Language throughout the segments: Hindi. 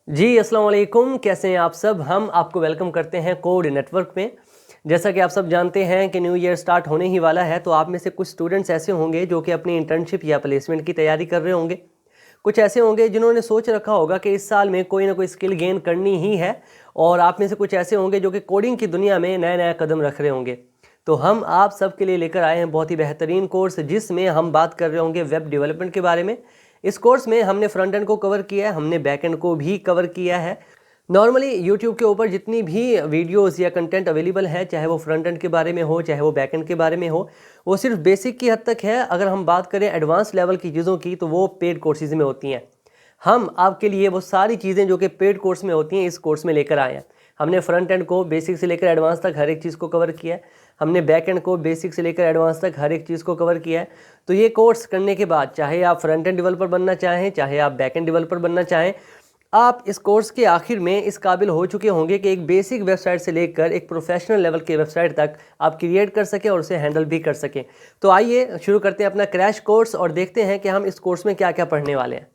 जी, अस्सलाम वालेकुम। कैसे हैं आप सब? हम आपको वेलकम करते हैं कोड नेटवर्क में। जैसा कि आप सब जानते हैं कि न्यू ईयर स्टार्ट होने ही वाला है, तो आप में से कुछ स्टूडेंट्स ऐसे होंगे जो कि अपनी इंटर्नशिप या प्लेसमेंट की तैयारी कर रहे होंगे। कुछ ऐसे होंगे जिन्होंने सोच रखा होगा कि इस साल में कोई ना कोई स्किल गेन करनी ही है, और आप में से कुछ ऐसे होंगे जो कि कोडिंग की दुनिया में नया-नया कदम रख रहे होंगे। तो हम आप सब के लिए लेकर आए हैं बहुत ही बेहतरीन कोर्स, जिसमें हम बात कर रहे होंगे वेब डेवलपमेंट के बारे में। इस कोर्स में हमने फ्रंट एंड को कवर किया है, हमने बैक एंड को भी कवर किया है। नॉर्मली यूट्यूब के ऊपर जितनी भी वीडियोस या कंटेंट अवेलेबल है, चाहे वो फ्रंट एंड के बारे में हो, चाहे वो बैक एंड के बारे में हो, वो सिर्फ बेसिक की हद तक है। अगर हम बात करें एडवांस लेवल की चीज़ों की, तो वो पेड कोर्सेज में होती हैं। हम आपके लिए वो सारी चीज़ें जो कि पेड कोर्स में होती हैं, इस कोर्स में लेकर आए हैं। हमने फ्रंट एंड को बेसिक से लेकर एडवांस तक हर एक चीज़ को कवर किया है। हमने बैक एंड को बेसिक से लेकर एडवांस तक हर एक चीज़ को कवर किया है। तो ये कोर्स करने के बाद, चाहे आप फ्रंट एंड डेवलपर बनना चाहें, चाहे आप बैक एंड डेवलपर बनना चाहें, आप इस कोर्स के आखिर में इस काबिल हो चुके होंगे कि एक बेसिक वेबसाइट से लेकर एक प्रोफेशनल लेवल की वेबसाइट तक आप क्रिएट कर सकें और उसे हैंडल भी कर सकें। तो आइए शुरू करते हैं अपना क्रैश कोर्स और देखते हैं कि हम इस कोर्स में क्या क्या पढ़ने वाले हैं।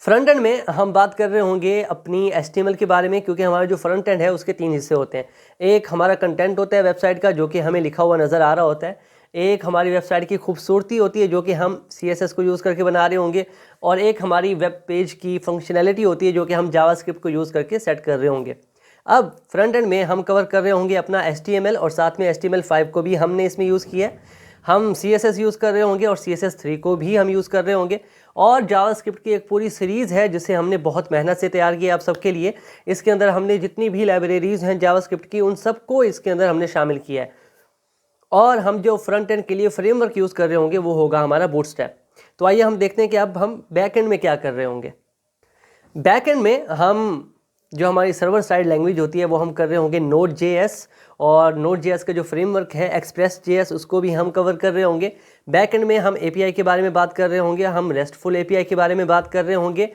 फ्रंट एंड में हम बात कर रहे होंगे अपनी HTML के बारे में, क्योंकि हमारा जो फ्रंट एंड है उसके 3 हिस्से होते हैं। एक हमारा कंटेंट होता है वेबसाइट का, जो कि हमें लिखा हुआ नज़र आ रहा होता है। एक हमारी वेबसाइट की खूबसूरती होती है, जो कि हम CSS को यूज़ करके बना रहे होंगे। और एक हमारी वेब पेज की फंक्शनैलिटी होती है, जो कि हम जावास्क्रिप्ट को यूज़ करके सेट कर रहे होंगे। अब फ्रंट एंड में हम कवर कर रहे होंगे अपना HTML, और साथ में HTML5 को भी हमने इसमें यूज़ किया है। हम CSS यूज़ कर रहे होंगे और CSS3 को भी हम यूज़ कर रहे होंगे। और जावास्क्रिप्ट की एक पूरी सीरीज़ है जिसे हमने बहुत मेहनत से तैयार किया आप सबके लिए। इसके अंदर हमने जितनी भी लाइब्रेरीज़ हैं जावास्क्रिप्ट की, उन सबको इसके अंदर हमने शामिल किया है। और हम जो फ्रंट एंड के लिए फ्रेमवर्क यूज़ कर रहे होंगे वो होगा हमारा बूटस्ट्रैप। तो आइए हम देखते हैं कि अब हम बैक एंड में क्या कर रहे होंगे। बैक एंड में हम जो हमारी सर्वर साइड लैंग्वेज होती है वो हम कर रहे होंगे Node.js, और Node.js का जो फ्रेमवर्क है Express.js, उसको भी हम कवर कर रहे होंगे। बैक एंड में हम API के बारे में बात कर रहे होंगे, हम RESTful API के बारे में बात कर रहे होंगे।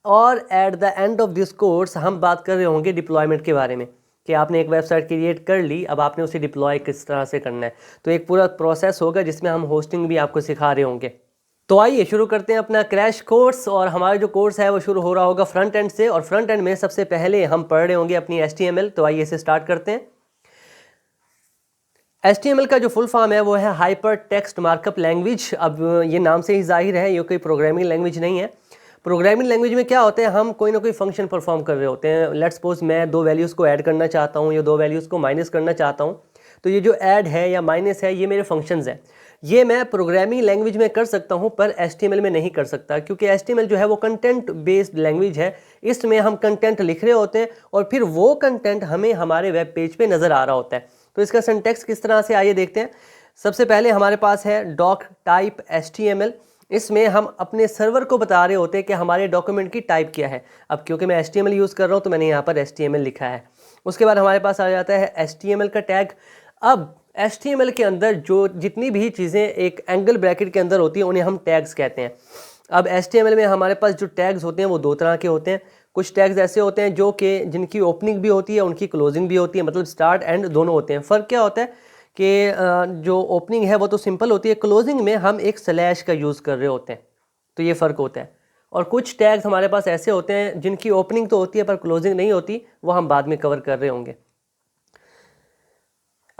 और at the end of this course हम बात कर रहे होंगे डिप्लॉयमेंट के बारे में, कि आपने एक वेबसाइट क्रिएट कर ली, अब आपने उसे डिप्लॉय किस तरह से करना है। तो एक पूरा प्रोसेस होगा जिसमें हम होस्टिंग भी आपको सिखा रहे होंगे। तो आइए शुरू करते हैं अपना क्रैश कोर्स। और हमारा जो कोर्स है वो शुरू हो रहा होगा फ्रंट एंड से, और फ्रंट एंड में सबसे पहले हम पढ़ रहे होंगे अपनी HTML। तो आइए इसे स्टार्ट करते हैं। HTML का जो फुल फॉर्म है वो है हाइपर टेक्स्ट मार्कअप लैंग्वेज। अब ये नाम से ही जाहिर है ये कोई प्रोग्रामिंग लैंग्वेज नहीं है। प्रोग्रामिंग लैंग्वेज में क्या होता है, हम कोई ना कोई फंक्शन परफॉर्म कर रहे होते हैं। लेट्स सपोज मैं 2 वैल्यूज़ को ऐड करना चाहता हूँ या 2 वैल्यूज़ को माइनस करना चाहता हूँ। तो ये जो ऐड है या माइनस है, ये मेरे फंक्शंस हैं। ये मैं प्रोग्रामिंग लैंग्वेज में कर सकता हूँ, पर HTML में नहीं कर सकता, क्योंकि HTML जो है वो कंटेंट बेस्ड लैंग्वेज है। इसमें हम कंटेंट लिख रहे होते हैं और फिर वो कंटेंट हमें हमारे वेब पेज पे नज़र आ रहा होता है। तो इसका सिंटैक्स किस तरह से, आइए देखते हैं। सबसे पहले हमारे पास है डॉक टाइप HTML। इसमें हम अपने सर्वर को बता रहे होते हैं कि हमारे डॉक्यूमेंट की टाइप क्या है। अब क्योंकि मैं HTML यूज़ कर रहा हूँ तो मैंने यहाँ पर HTML लिखा है। उसके बाद हमारे पास आ जाता है HTML का टैग। अब HTML के अंदर जो जितनी भी चीज़ें एक एंगल ब्रैकेट के अंदर होती हैं, उन्हें हम टैग्स कहते हैं। अब HTML में हमारे पास जो टैग्स होते हैं वो 2 तरह के होते हैं। कुछ टैग्स ऐसे होते हैं जो कि जिनकी ओपनिंग भी होती है, उनकी क्लोजिंग भी होती है, मतलब स्टार्ट एंड दोनों होते हैं। फ़र्क क्या होता है कि जो ओपनिंग है वो तो सिंपल होती है, क्लोजिंग में हम एक स्लैश का यूज़ कर रहे होते हैं। तो ये फ़र्क होता है। और कुछ टैग्स हमारे पास ऐसे होते हैं जिनकी ओपनिंग तो होती है पर क्लोजिंग नहीं होती, वो हम बाद में कवर कर रहे होंगे।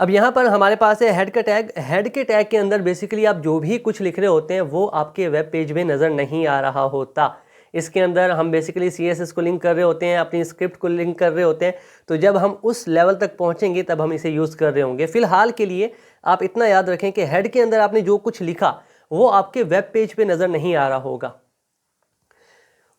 अब यहाँ पर हमारे पास है हेड का टैग। हेड के टैग के अंदर बेसिकली आप जो भी कुछ लिख रहे होते हैं वो आपके वेब पेज में नज़र नहीं आ रहा होता। इसके अंदर हम बेसिकली CSS को लिंक कर रहे होते हैं, अपनी स्क्रिप्ट को लिंक कर रहे होते हैं। तो जब हम उस लेवल तक पहुँचेंगे तब हम इसे यूज़ कर रहे होंगे। फ़िलहाल के लिए आप इतना याद रखें कि हेड के अंदर आपने जो कुछ लिखा वो आपके वेब पेज पर नज़र नहीं आ रहा होगा।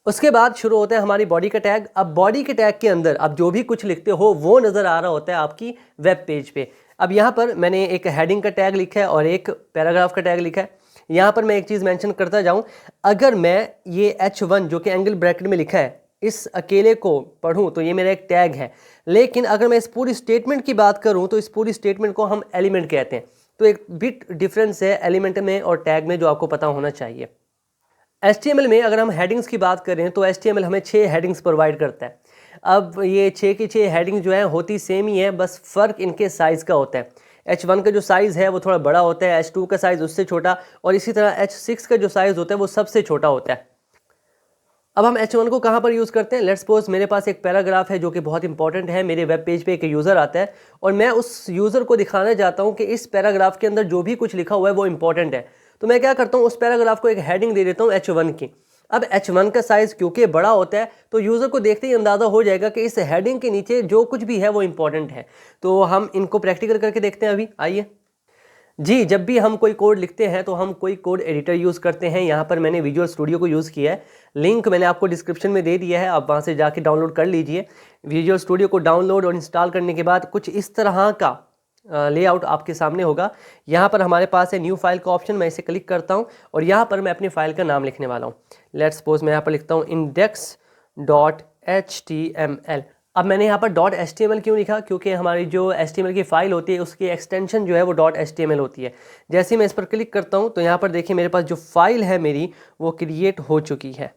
उसके बाद शुरू होता है हमारी बॉडी का टैग। अब बॉडी के टैग के अंदर आप जो भी कुछ लिखते हो वो नज़र आ रहा होता है आपकी वेब पेज पे। अब यहाँ पर मैंने एक हेडिंग का टैग लिखा है और एक पैराग्राफ का टैग लिखा है। यहाँ पर मैं एक चीज़ मेंशन करता जाऊँ, अगर मैं ये H1 जो कि एंगल ब्रैकेट में लिखा है इस अकेले को पढ़ूँ तो ये मेरा एक टैग है, लेकिन अगर मैं इस पूरी स्टेटमेंट की बात करूँ तो इस पूरी स्टेटमेंट को हम एलिमेंट कहते हैं। तो एक बिट डिफरेंस है एलिमेंट में और टैग में, जो आपको पता होना चाहिए। HTML में अगर हम हेडिंग्स की बात करें तो HTML हमें 6 हेडिंग्स प्रोवाइड करता है। अब ये 6 की 6 हेडिंग जो है होती सेम ही है, बस फ़र्क इनके साइज़ का होता है। H1 का जो साइज़ है वो थोड़ा बड़ा होता है, H2 का साइज़ उससे छोटा, और इसी तरह H6 का जो साइज़ होता है वो सबसे छोटा होता है। अब हम H1 को कहाँ पर यूज़ करते हैं? लेट्स सपोज मेरे पास एक पैराग्राफ है जो कि बहुत इंपॉर्टेंट है। मेरे वेब पेज पे एक यूज़र आता है और मैं उस यूज़र को दिखाना चाहता हूँ कि इस पैराग्राफ के अंदर जो भी कुछ लिखा हुआ है वो इंपॉर्टेंट है। तो मैं क्या करता हूँ, उस पैराग्राफ को एक हेडिंग दे देता हूँ H1 की। अब H1 का साइज़ क्योंकि बड़ा होता है तो यूज़र को देखते ही अंदाज़ा हो जाएगा कि इस हेडिंग के नीचे जो कुछ भी है वो इंपॉर्टेंट है। तो हम इनको प्रैक्टिकल करके देखते हैं अभी, आइए। जी, जब भी हम कोई कोड लिखते हैं तो हम कोई कोड एडिटर यूज़ करते हैं। यहाँ पर मैंने विजुअल स्टूडियो को यूज़ किया है। लिंक मैंने आपको डिस्क्रिप्शन में दे दिया है, आप वहाँ से जाके डाउनलोड कर लीजिए। विजुअल स्टूडियो को डाउनलोड और इंस्टॉल करने के बाद कुछ इस तरह का लेआउट आपके सामने होगा। यहाँ पर हमारे पास है न्यू फाइल का ऑप्शन, मैं इसे क्लिक करता हूँ और यहाँ पर मैं अपनी फाइल का नाम लिखने वाला हूँ। लेट्स सपोज मैं यहाँ पर लिखता हूँ index.html। अब मैंने यहाँ पर .html क्यों लिखा? क्योंकि हमारी जो HTML की फ़ाइल होती है उसकी एक्सटेंशन जो है वो .html होती है। जैसे ही मैं इस पर क्लिक करता हूँ तो यहाँ पर देखिए मेरे पास जो फाइल है मेरी वो क्रिएट हो चुकी है।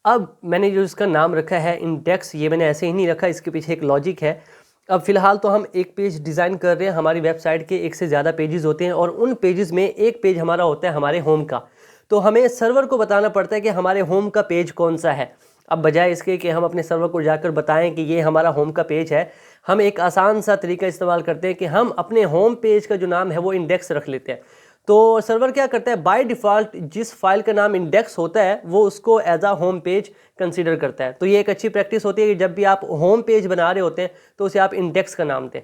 अब मैंने जो इसका नाम रखा है इंडेक्स, ये मैंने ऐसे ही नहीं रखा, इसके पीछे एक लॉजिक है। अब फिलहाल तो हम एक पेज डिज़ाइन कर रहे हैं। हमारी वेबसाइट के एक से ज़्यादा पेजेस होते हैं और उन पेजेस में एक पेज हमारा होता है हमारे होम का। तो हमें सर्वर को बताना पड़ता है कि हमारे होम का पेज कौन सा है। अब बजाय इसके कि हम अपने सर्वर को जाकर बताएं कि ये हमारा होम का पेज है, हम एक आसान सा तरीका इस्तेमाल करते हैं कि हम अपने होम पेज का जो नाम है वो इंडेक्स रख लेते हैं। तो सर्वर क्या करता है, बाय डिफ़ॉल्ट जिस फाइल का नाम इंडेक्स होता है वो उसको as a home page consider करता है। तो ये एक अच्छी प्रैक्टिस होती है कि जब भी आप होम पेज बना रहे होते हैं तो उसे आप इंडेक्स का नाम दें।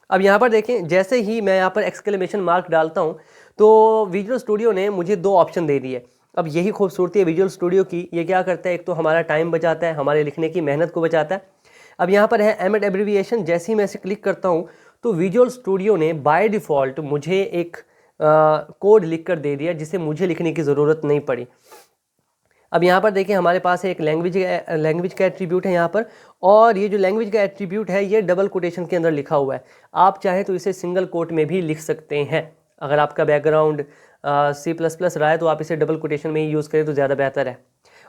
अब यहाँ पर देखें, जैसे ही मैं यहाँ पर एक्सक्लेमेशन मार्क डालता हूँ तो विजुअल स्टूडियो ने मुझे दो ऑप्शन दे दिए। अब यही खूबसूरती है विजुअल स्टूडियो की, ये क्या करता है, एक तो हमारा टाइम बचाता है, हमारे लिखने की मेहनत को बचाता है। अब यहाँ पर है एम एड एब्रीविएशन, जैसे ही मैं इसे क्लिक करता हूँ तो विजुअल स्टूडियो ने बाय डिफ़ॉल्ट मुझे एक कोड लिख कर दे दिया जिसे मुझे लिखने की ज़रूरत नहीं पड़ी। अब यहाँ पर देखिए हमारे पास एक लैंग्वेज का एट्रीब्यूट है यहाँ पर, और ये जो लैंग्वेज का एट्रीब्यूट है ये डबल कोटेशन के अंदर लिखा हुआ है। आप चाहें तो इसे सिंगल कोट में भी लिख सकते हैं। अगर आपका बैकग्राउंड C++ रहा है तो आप इसे डबल कोटेशन में ही यूज़ करें तो ज़्यादा बेहतर है।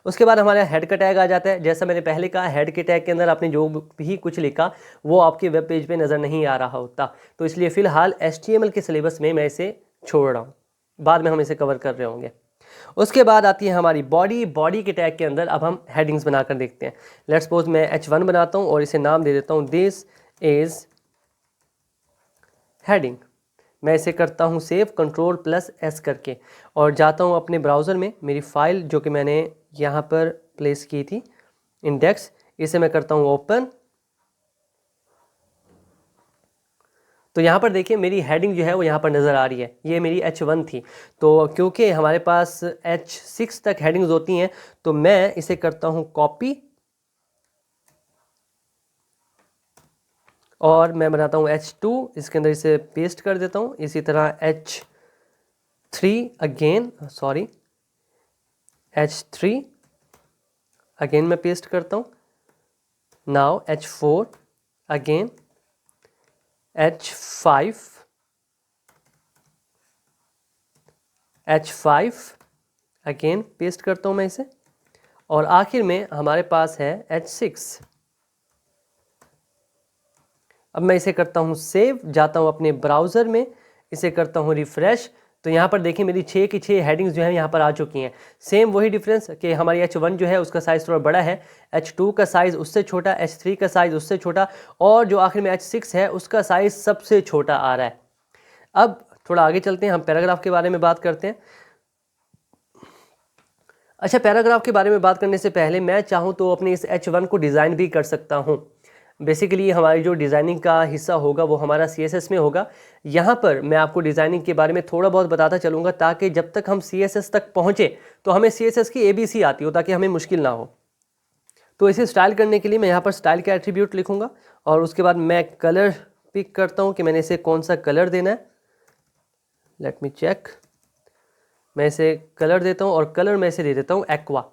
उसके बाद हमारा हेड का टैग आ जाता है। जैसा मैंने पहले कहा, हेड के टैग के अंदर आपने जो भी कुछ लिखा वो आपके वेब पेज पे नज़र नहीं आ रहा होता, तो इसलिए फ़िलहाल HTML के सिलेबस में मैं इसे छोड़ रहा हूँ, बाद में हम इसे कवर कर रहे होंगे। उसके बाद आती है हमारी बॉडी के टैग के अंदर अब हम हेडिंग्स बनाकर देखते हैं। लेट्स सपोज मैं H1 बनाता हूँ और इसे नाम दे देता हूँ दिस इज़ हेडिंग। मैं इसे करता हूँ सेव Ctrl+S करके और जाता हूँ अपने ब्राउज़र में। मेरी फ़ाइल जो कि मैंने यहाँ पर प्लेस की थी इंडेक्स, इसे मैं करता हूँ ओपन। तो यहाँ पर देखिए मेरी हेडिंग जो है वो यहाँ पर नज़र आ रही है, ये मेरी H1 थी। तो क्योंकि हमारे पास H6 तक हेडिंग्स होती हैं तो मैं इसे करता हूँ कॉपी और मैं बनाता हूँ H2, इसके अंदर इसे पेस्ट कर देता हूँ। इसी तरह H3 अगेन मैं पेस्ट करता हूँ। Now H4 again, H5 again paste करता हूँ मैं इसे, और आखिर में हमारे पास है H6। अब मैं इसे करता हूँ सेव, जाता हूँ अपने ब्राउज़र में, इसे करता हूँ रिफ़्रेश। तो यहाँ पर देखिए मेरी 6 की 6 हेडिंग्स जो है यहाँ पर आ चुकी हैं। सेम वही डिफरेंस कि हमारी H1 जो है उसका साइज़ थोड़ा बड़ा है, H2 का साइज़ उससे छोटा, H3 का साइज़ उससे छोटा, और जो आखिर में H6 है उसका साइज़ सबसे छोटा आ रहा है। अब थोड़ा आगे चलते हैं, हम पैराग्राफ के बारे में बात करते हैं। अच्छा, पैराग्राफ के बारे में बात करने से पहले मैं चाहूँ तो अपने इस H1 को डिज़ाइन भी कर सकता हूँ। बेसिकली हमारी जो डिज़ाइनिंग का हिस्सा होगा वो हमारा CSS में होगा। यहाँ पर मैं आपको डिज़ाइनिंग के बारे में थोड़ा बहुत बताता चलूँगा ताकि जब तक हम CSS तक पहुँचे तो हमें CSS की ABC आती हो, ताकि हमें मुश्किल ना हो। तो इसे स्टाइल करने के लिए मैं यहाँ पर स्टाइल का एट्रीब्यूट लिखूँगा और उसके बाद मैं कलर पिक करता हूँ कि मैंने इसे कौन सा कलर देना है। लेट मी चेक, मैं इसे कलर देता हूँ और कलर मैं इसे दे देता हूँ एक्वा।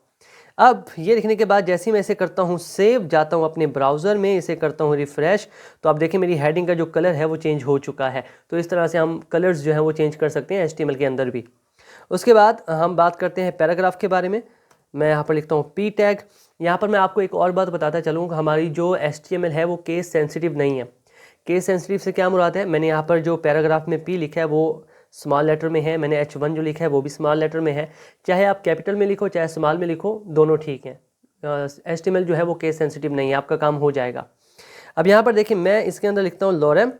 अब ये लिखने के बाद जैसे ही मैं इसे करता हूँ सेव, जाता हूँ अपने ब्राउज़र में, इसे करता हूँ रिफ़्रेश, तो आप देखिए मेरी हेडिंग का जो कलर है वो चेंज हो चुका है। तो इस तरह से हम कलर्स जो है वो चेंज कर सकते हैं HTML के अंदर भी। उसके बाद हम बात करते हैं पैराग्राफ के बारे में। मैं यहाँ पर लिखता हूँ P टैग। यहाँ पर मैं आपको एक और बात बताता चलूँ, हमारी जो HTML है वो केस सेंसिटिव नहीं है। केस सेंसिटिव से क्या मुराद है, मैंने यहाँ पर जो पैराग्राफ में P लिखा है वो स्मॉल लेटर में है, मैंने H1 जो लिखा है वो भी स्मॉल लेटर में है। चाहे आप कैपिटल में लिखो चाहे स्मॉल में लिखो, दोनों ठीक है। HTML जो है वो केस सेंसिटिव नहीं है, आपका काम हो जाएगा। अब यहाँ पर देखिए मैं इसके अंदर लिखता हूँ लॉरेम।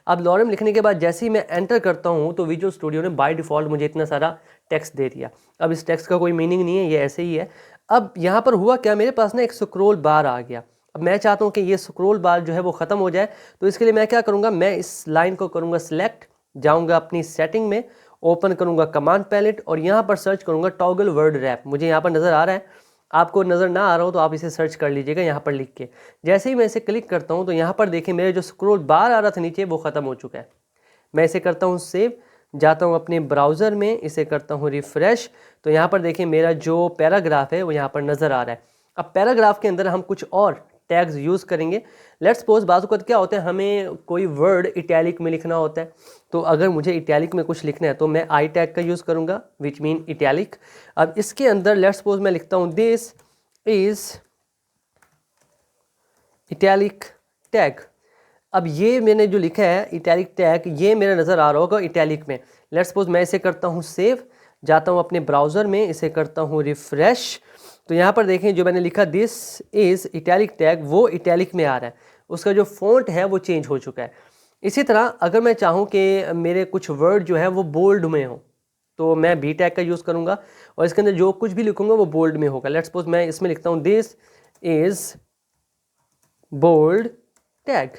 अब लॉरेम लिखने के बाद जैसे ही मैं एंटर करता हूँ तो विजुअल स्टूडियो ने बाय डिफ़ॉल्ट मुझे इतना सारा टेक्स्ट दे दिया। अब इस टेक्स्ट का कोई मीनिंग नहीं है, ये ऐसे ही है। अब यहाँ पर हुआ क्या, मेरे पास ना एक स्क्रॉल बार आ गया। अब मैं चाहता हूँ कि ये स्क्रॉल बार जो है वो ख़त्म हो जाए, तो इसके लिए मैं क्या करूँगा, मैं इस लाइन को करूँगा सिलेक्ट, जाऊँगा अपनी सेटिंग में, ओपन करूँगा कमांड पैलेट और यहाँ पर सर्च करूँगा टॉगल वर्ड रैप। मुझे यहाँ पर नज़र आ रहा है, आपको नज़र ना आ रहा हो तो आप इसे सर्च कर लीजिएगा यहाँ पर लिख के। जैसे ही मैं इसे क्लिक करता हूँ तो यहाँ पर देखिए मेरे जो स्क्रॉल बार आ रहा था नीचे वो ख़त्म हो चुका है। मैं इसे करता हूँ सेव, जाता हूँ अपने ब्राउज़र में, इसे करता हूँ रिफ़्रेश, तो यहाँ पर देखिए मेरा जो पैराग्राफ है वो यहाँ पर नज़र आ रहा है। अब पैराग्राफ के अंदर हम कुछ और टैग्स यूज़ करेंगे। लेट्स सपोज बात को क्या होता है, हमें कोई वर्ड इटैलिक में लिखना होता है, तो अगर मुझे इटैलिक में कुछ लिखना है तो मैं आई टैग का यूज़ करूँगा, विच मीन इटैलिक। अब इसके अंदर लेट्स सपोज मैं लिखता हूँ दिस इज़ इटैलिक टैग। अब ये मैंने जो लिखा है इटैलिक टैग, ये मेरा नज़र आ रहा होगा इटैलिक में। लेट्स सपोज मैं इसे करता हूँ सेव, जाता हूँ अपने ब्राउज़र में, इसे करता हूँ रिफ़्रेश, तो यहाँ पर देखें जो मैंने लिखा दिस इज़ इटैलिक टैग वो इटैलिक में आ रहा है, उसका जो फ़ॉन्ट है वो चेंज हो चुका है। इसी तरह अगर मैं चाहूँ कि मेरे कुछ वर्ड जो है वो बोल्ड में हो तो मैं बी टैग का यूज़ करूँगा और इसके अंदर जो कुछ भी लिखूँगा वो बोल्ड में होगा। लेट्स सपोज मैं इसमें लिखता हूँ दिस इज़ बोल्ड टैग,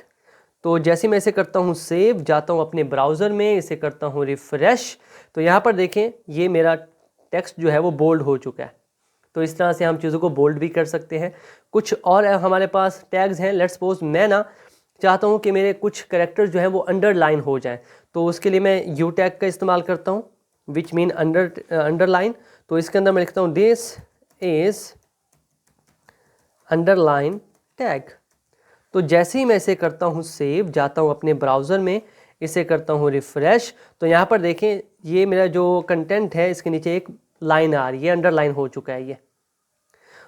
तो जैसे मैं इसे करता हूँ सेव, जाता हूँ अपने ब्राउज़र में, इसे करता हूँ रिफ़्रेश, तो यहाँ पर देखें ये मेरा टेक्स्ट जो है वो बोल्ड हो चुका है। तो इस तरह से हम चीज़ों को बोल्ड भी कर सकते हैं। कुछ और हमारे पास टैग्स हैं। लेट्स सपोज मैं ना चाहता हूँ कि मेरे कुछ कैरेक्टर्स जो हैं वो अंडरलाइन हो जाएं, तो उसके लिए मैं यू टैग का इस्तेमाल करता हूँ, विच मीन अंडरलाइन। तो इसके अंदर मैं लिखता हूँ दिस इज़ अंडरलाइन टैग। तो जैसे ही मैं इसे करता हूँ सेव, जाता हूँ अपने ब्राउज़र में, इसे करता हूँ रिफ़्रेश, तो यहाँ पर देखें ये मेरा जो कंटेंट है इसके नीचे एक लाइन आ रही है, अंडरलाइन हो चुका है ये।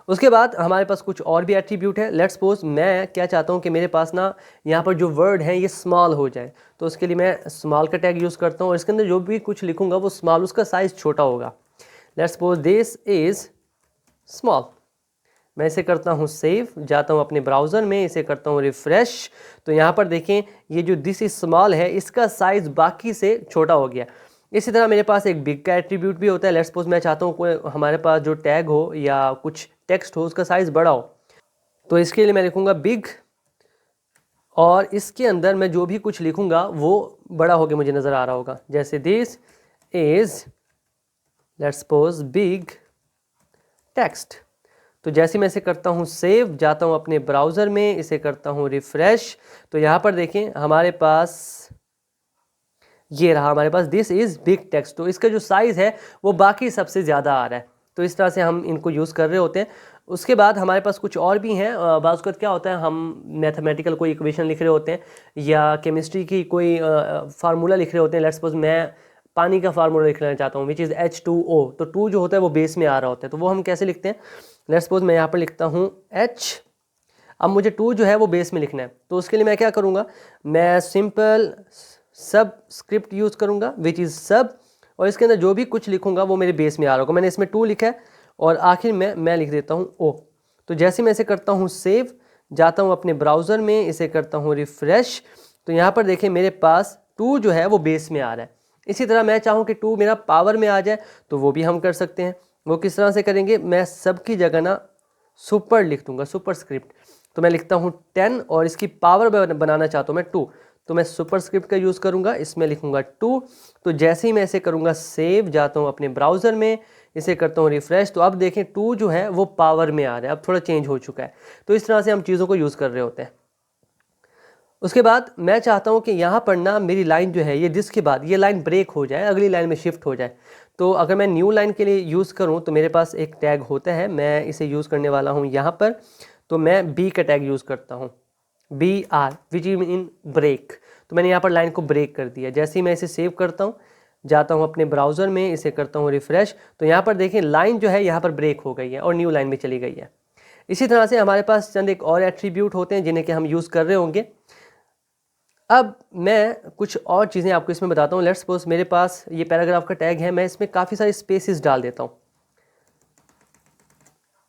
उसके बाद हमारे पास कुछ और भी एट्रीब्यूट है। लेट्स सपोज मैं क्या चाहता हूँ कि मेरे पास ना यहाँ पर जो वर्ड है ये स्मॉल हो जाए, तो उसके लिए मैं स्मॉल का टैग यूज़ करता हूँ और इसके अंदर जो भी कुछ लिखूँगा वो स्मॉल, उसका साइज़ छोटा होगा। Let's suppose this is small, मैं इसे करता हूँ सेव, जाता हूँ अपने ब्राउज़र में, इसे करता हूँ रिफ़्रेश, तो यहाँ पर देखें ये जो दिस इज स्मॉल है इसका साइज़ बाकी से छोटा हो गया। इसी तरह मेरे पास एक बिग का एट्रीब्यूट भी होता है। लेट्स सपोज मैं चाहता हूँ कोई हमारे पास जो टैग हो या कुछ टेक्स्ट हो उसका साइज़ बड़ा हो, तो इसके लिए मैं लिखूँगा बिग और इसके अंदर मैं जो भी कुछ लिखूँगा वो बड़ा होकर मुझे नज़र आ रहा होगा। जैसे this is let's suppose big text, तो जैसे मैं इसे करता हूँ सेव, जाता हूँ अपने ब्राउज़र में, इसे करता हूँ रिफ़्रेश, तो यहाँ पर देखें हमारे पास ये रहा, हमारे पास दिस इज़ बिग टेक्स्ट, तो इसका जो साइज़ है वो बाकी सबसे ज़्यादा आ रहा है। तो इस तरह से हम इनको यूज़ कर रहे होते हैं। उसके बाद हमारे पास कुछ और भी हैं। बाज़ वक़्त क्या होता है, हम मैथमेटिकल कोई इक्वेशन लिख रहे होते हैं या केमिस्ट्री की कोई फार्मूला लिख रहे होते हैं। लेट्स सपोज मैं पानी का फार्मूला लिखना चाहता हूँ विच इज़ H2O, तो 2 जो होता है वो बेस में आ रहा होता है, तो वो हम कैसे लिखते हैं। लेट्स सपोज मैं यहाँ पर लिखता हूँ H, अब मुझे 2 जो है वो बेस में लिखना है, तो उसके लिए मैं क्या करूँगा, मैं सिंपल सब स्क्रिप्ट यूज़ करूँगा विच इज़ सब, और इसके अंदर जो भी कुछ लिखूँगा वो मेरे बेस में आ रहा होगा। मैंने इसमें 2 लिखा है और आखिर में मैं लिख देता हूँ O। तो जैसे मैं इसे करता हूँ सेव, जाता हूँ अपने ब्राउज़र में, इसे करता हूँ रिफ़्रेश, तो यहाँ पर देखें मेरे पास 2 जो है वो बेस में आ रहा है। इसी तरह मैं चाहूँ कि 2 मेरा पावर में आ जाए तो वो भी हम कर सकते हैं। वो किस तरह से करेंगे, मैं सब की जगह ना सुपर लिख दूँगा, सुपर स्क्रिप्ट। तो मैं लिखता हूँ 10 और इसकी पावर बनाना चाहता हूँ मैं 2, तो मैं सुपर स्क्रिप्ट का यूज़ करूँगा, इसमें लिखूँगा 2। तो जैसे ही मैं इसे करूँगा सेव, जाता हूँ अपने ब्राउज़र में, इसे करता हूँ रिफ़्रेश, तो अब देखें 2 जो है वो पावर में आ रहा है, अब थोड़ा चेंज हो चुका है। तो इस तरह से हम चीज़ों को यूज़ कर रहे होते हैं। उसके बाद मैं चाहता हूँ कि यहाँ पर ना मेरी लाइन जो है ये जिसके बाद ये लाइन ब्रेक हो जाए, अगली लाइन में शिफ्ट हो जाए। तो अगर मैं न्यू लाइन के लिए यूज़ करूँ तो मेरे पास एक टैग होता है, मैं इसे यूज़ करने वाला हूँ यहाँ पर। तो मैं बी का टैग यूज़ करता हूँ, BR विच इन ब्रेक। तो मैंने यहाँ पर लाइन को ब्रेक कर दिया। जैसे ही मैं इसे सेव करता हूँ, जाता हूँ अपने ब्राउज़र में, इसे करता हूँ रिफ़्रेश, तो यहाँ पर देखें लाइन जो है यहाँ पर ब्रेक हो गई है और न्यू लाइन में चली गई है। इसी तरह से हमारे पास चंद एक और एट्रीब्यूट होते हैं जिन्हें कि हम यूज़ कर रहे होंगे। अब मैं कुछ और चीज़ें आपको इसमें बताता हूँ। लेट्स सपोज मेरे पास ये पैराग्राफ का टैग है, मैं इसमें काफ़ी सारे स्पेसेस डाल देता हूँ।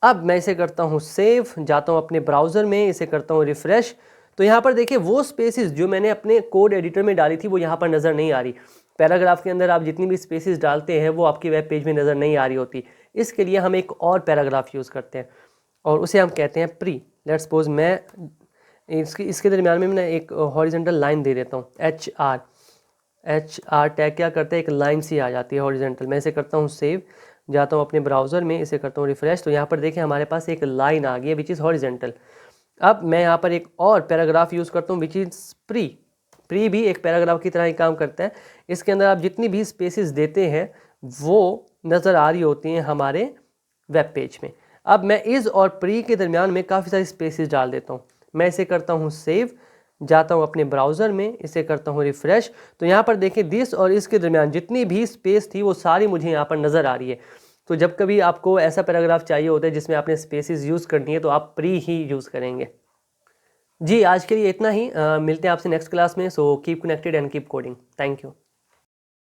अब मैं इसे करता हूँ सेव, जाता हूँ अपने ब्राउज़र में, इसे करता हूँ रिफ़्रेश। तो यहाँ पर देखिए वो स्पेसेस जो मैंने अपने कोड एडिटर में डाली थी वो यहाँ पर नज़र नहीं आ रही। पैराग्राफ के अंदर आप जितनी भी स्पेसेस डालते हैं वो आपकी वेब पेज में नज़र नहीं आ रही होती। इसके लिए हम एक और पैराग्राफ यूज़ करते हैं और उसे हम कहते हैं प्री। लेट्स सपोज मैं इसके दरमियान में मैं एक हॉरिजेंटल लाइन दे देता हूँ, एच आर टैग क्या करता है, एक लाइन सी आ जाती है हॉरिजेंटल। मैं इसे करता हूँ सेव, जाता हूँ अपने ब्राउज़र में, इसे करता हूँ रिफ़्रेश। तो यहाँ पर देखिए हमारे पास एक लाइन आ गई है विच इज़ हॉरिजेंटल। अब मैं यहाँ पर एक और पैराग्राफ यूज़ करता हूँ विच इज़ प्री। प्री भी एक पैराग्राफ की तरह ही काम करता है। इसके अंदर आप जितनी भी स्पेसेस देते हैं वो नज़र आ रही होती हैं हमारे वेब पेज में। अब मैं इज़ और प्री के दरमियान में काफ़ी सारी स्पेसेस डाल देता हूँ। मैं इसे करता हूँ सेव, जाता हूँ अपने ब्राउज़र में, इसे करता हूँ रिफ़्रेश। तो यहाँ पर देखिए दिस और इसके दरमियान जितनी भी स्पेस थी वो सारी मुझे यहाँ पर नज़र आ रही है। तो जब कभी आपको ऐसा पैराग्राफ चाहिए होता है जिसमें आपने स्पेसेस यूज़ करनी है तो आप प्री ही यूज़ करेंगे। जी, आज के लिए इतना ही। मिलते हैं आपसे नेक्स्ट क्लास में। So keep connected and keep coding. Thank you.